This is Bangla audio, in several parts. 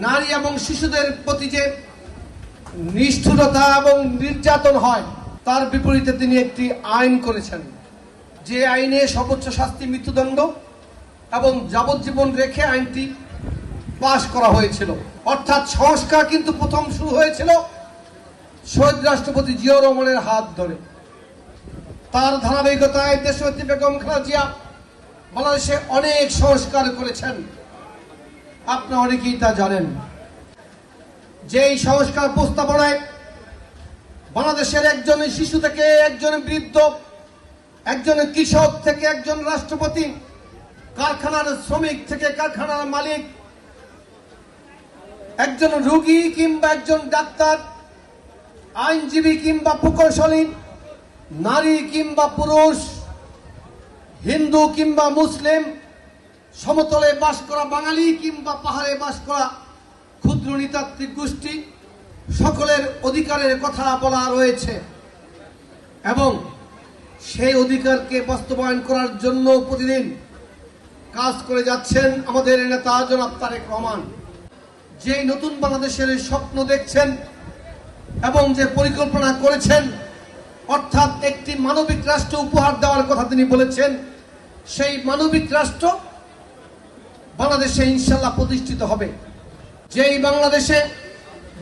নারী এবং শিশুদের প্রতি যে নিষ্ঠুরতা এবং নির্যাতন হয় তার বিপরীতে তিনি একটি আইন করেছেন, যে আইনে সর্বোচ্চ শাস্তি মৃত্যুদণ্ড এবং যাবজ্জীবন রেখে আইনটি পাশ করা হয়েছিল। অর্থাৎ সংস্কার কিন্তু প্রথম শুরু হয়েছিল শহীদ রাষ্ট্রপতি জিয়াউর রহমানের হাত ধরে। তার ধারাবাহিকতায় দেশনেত্রী বেগম খালেদা জিয়া বাংলাদেশে অনেক সংস্কার করেছেন। আপনারা অনেকেই তা জানেন। যেই সংস্কার প্রস্তাবনায় বাংলাদেশের একজন শিশু থেকে একজন বৃদ্ধ, একজন কৃষক থেকে একজন রাষ্ট্রপতি, কারখানার শ্রমিক থেকে কারখানার মালিক, একজন রোগী কিংবা একজন ডাক্তার, আইনজীবী কিংবা প্রকৌশলী, নারী কিংবা পুরুষ, হিন্দু কিংবা মুসলিম, সমতলে বাস করা বাঙালি কিংবা পাহাড়ে বাস করা ক্ষুদ্র নৃতাত্ত্বিক গোষ্ঠী, সকলের অধিকারের কথা বলা রয়েছে এবং সেই অধিকারকে বাস্তবায়ন করার জন্য প্রতিদিন কাজ করে যাচ্ছেন আমাদের নেতা জনাব তারেক রহমান। যেই নতুন বাংলাদেশের স্বপ্ন দেখছেন এবং যে পরিকল্পনা করেছেন, অর্থাৎ একটি মানবিক রাষ্ট্র উপহার দেওয়ার কথা তিনি বলেছেন, সেই মানবিক রাষ্ট্র বাংলাদেশে ইনশাআল্লাহ প্রতিষ্ঠিত হবে। যেই বাংলাদেশে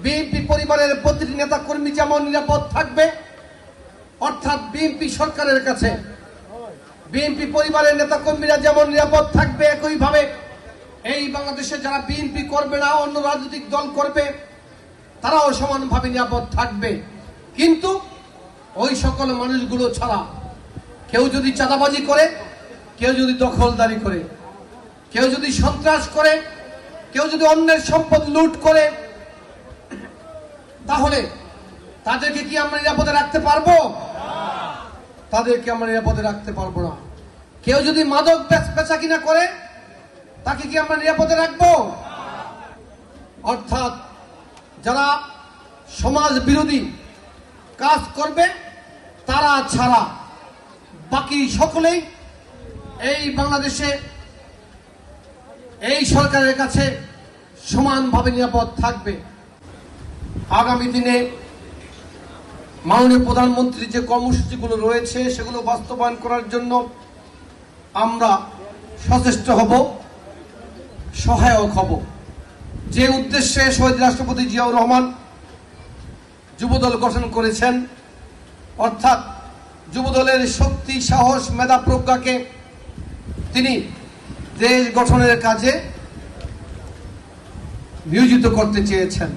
বিএনপি পরিবারের প্রতিটি নেতা কর্মী যেমন নিরাপদ থাকবে, অর্থাৎ বিএনপি সরকারের কাছে বিএনপি পরিবারের নেতা কর্মীরা যেমন নিরাপদ থাকবে, একইভাবে এই বাংলাদেশে যারা বিএনপি করবে না, অন্য রাজনৈতিক দল করবে, তারাও সমানভাবে নিরাপদ থাকবে। কিন্তু ওই সকল মানুষগুলো ছাড়া কেউ যদি চাঁদাবাজি করে, কেউ যদি দখলদারি করে, কেউ যদি সন্ত্রাস করে, কেউ যদি অন্যের সম্পদ লুট করে, তাহলে তাদেরকে কি আমরা নিরাপদে রাখতে পারবো? তাদেরকে আমরা নিরাপদে রাখতে পারবো না। কেউ যদি মাদক বেচা কিনা করে, তাকে কি আমরা নিরাপদে রাখবো? অর্থাৎ যারা সমাজ বিরোধী কাজ করবে তারা ছাড়া বাকি সকলেই এই বাংলাদেশে এই সরকারের কাছে সমানভাবে নিরাপদ থাকবে। আগামী দিনে মাননীয় প্রধানমন্ত্রীর যে কর্মসূচিগুলো রয়েছে সেগুলো বাস্তবায়ন করার জন্য আমরা সচেষ্ট হব, সহায়ক হব। যে উদ্দেশ্যে শহীদ রাষ্ট্রপতি জিয়াউর রহমান যুবদল গঠন করেছেন, অর্থাৎ যুবদলের শক্তি, সাহস, মেধা, প্রজ্ঞাকে তিনি দেশ গঠনের কাজে নিয়োজিত করতে চেয়েছেন।